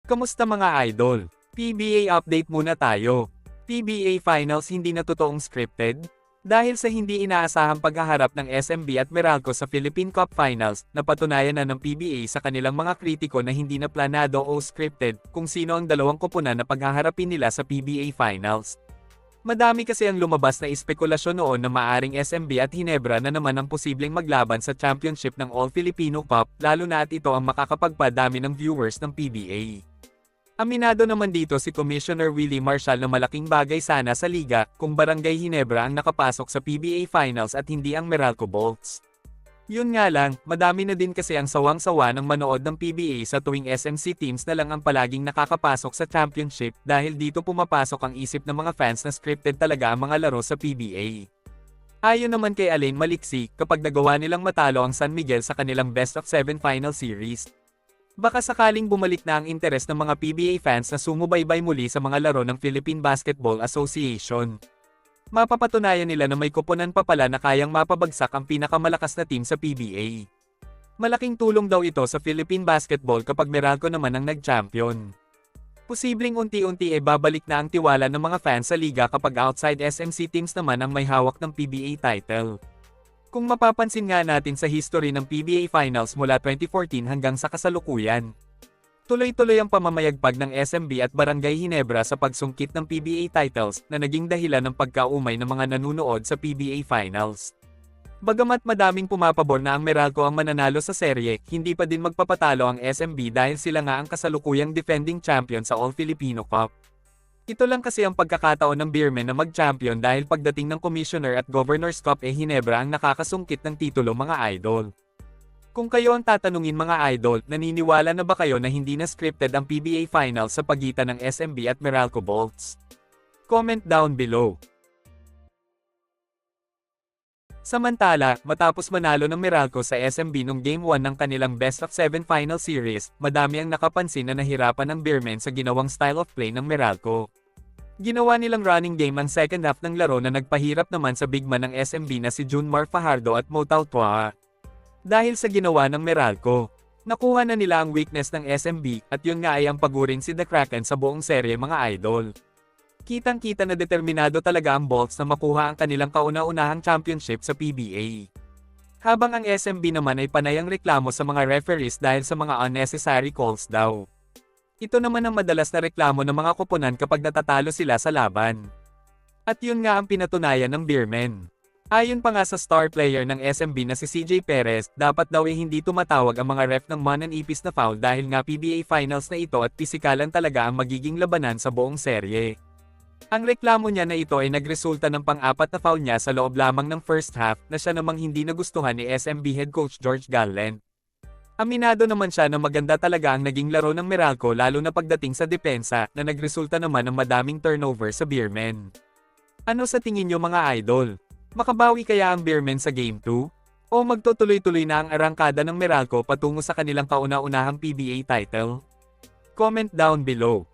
Kamusta mga idol? PBA update muna tayo. PBA Finals hindi na totoong scripted? Dahil sa hindi inaasahang paghaharap ng SMB at Meralco sa Philippine Cup Finals, napatunayan na ng PBA sa kanilang mga kritiko na hindi na planado o scripted kung sino ang dalawang koponan na paghaharapin nila sa PBA Finals. Madami kasi ang lumabas na espekulasyon noon na maaring SMB at Hinebra na naman ang posibleng maglaban sa championship ng All-Filipino Cup, lalo na at ito ang makakapagpadami ng viewers ng PBA. Aminado naman dito si Commissioner Willie Marshall na malaking bagay sana sa liga kung Barangay Hinebra ang nakapasok sa PBA Finals at hindi ang Meralco Bolts. Yun nga lang, madami na din kasi ang sawang-sawa ng manood ng PBA sa tuwing SMC teams na lang ang palaging nakakapasok sa championship dahil dito pumapasok ang isip ng mga fans na scripted talaga ang mga laro sa PBA. Ayon naman kay Alain Maliksi, kapag nagawa nilang matalo ang San Miguel sa kanilang Best of 7 Final Series, baka sakaling bumalik na ang interes ng mga PBA fans na sumubaybay muli sa mga laro ng Philippine Basketball Association. Mapapatunayan nila na may koponan pa pala na kayang mapabagsak ang pinakamalakas na team sa PBA. Malaking tulong daw ito sa Philippine Basketball kapag Meralco naman ang nag-champion. Posibleng unti-unti babalik na ang tiwala ng mga fans sa liga kapag outside SMC teams naman ang may hawak ng PBA title. Kung mapapansin nga natin sa history ng PBA Finals mula 2014 hanggang sa kasalukuyan, tuloy-tuloy ang pamamayagpag ng SMB at Barangay Hinebra sa pagsungkit ng PBA titles na naging dahilan ng pagkaumay ng mga nanunood sa PBA Finals. Bagamat madaming pumapabor na ang Meralco ang mananalo sa serye, hindi pa din magpapatalo ang SMB dahil sila nga ang kasalukuyang defending champion sa All-Filipino Cup. Ito lang kasi ang pagkakataon ng Beermen na mag-champion dahil pagdating ng Commissioner at Governor's Cup Hinebra ang nakakasungkit ng titulo mga idol. Kung kayo ang tatanungin mga idol, naniniwala na ba kayo na hindi na scripted ang PBA Finals sa pagitan ng SMB at Meralco Bolts? Comment down below. Samantala, matapos manalo ng Meralco sa SMB nung Game 1 ng kanilang Best of 7 Final Series, madami ang nakapansin na nahirapan ng Beermen sa ginawang style of play ng Meralco. Ginawa nilang running game ang second half ng laro na nagpahirap naman sa big man ng SMB na si Junmar Fajardo at Motaw Tua. Dahil sa ginawa ng Meralco, nakuha na nila ang weakness ng SMB at yun nga ay ang pagurin si The Kraken sa buong serye mga idol. Kitang-kita na determinado talaga ang Bolts na makuha ang kanilang kauna-unahang championship sa PBA. Habang ang SMB naman ay panayang reklamo sa mga referees dahil sa mga unnecessary calls daw. Ito naman ang madalas na reklamo ng mga koponan kapag natatalo sila sa laban. At yun nga ang pinatunayan ng Beermen. Ayon pa nga sa star player ng SMB na si CJ Perez, dapat daw ay hindi tumatawag ang mga ref ng mananipis na foul dahil nga PBA Finals na ito at pisikalan talaga ang magiging labanan sa buong serye. Ang reklamo niya na ito ay nagresulta ng pang-apat na foul niya sa loob lamang ng first half na siya namang hindi nagustuhan ni SMB head coach George Gallant. Aminado naman siya na maganda talaga ang naging laro ng Meralco lalo na pagdating sa depensa na nagresulta naman ng madaming turnover sa Beermen. Ano sa tingin niyo mga idol? Makabawi kaya ang Beermen sa Game 2? O magtutuloy-tuloy na ang arangkada ng Meralco patungo sa kanilang kauna-unahang PBA title? Comment down below.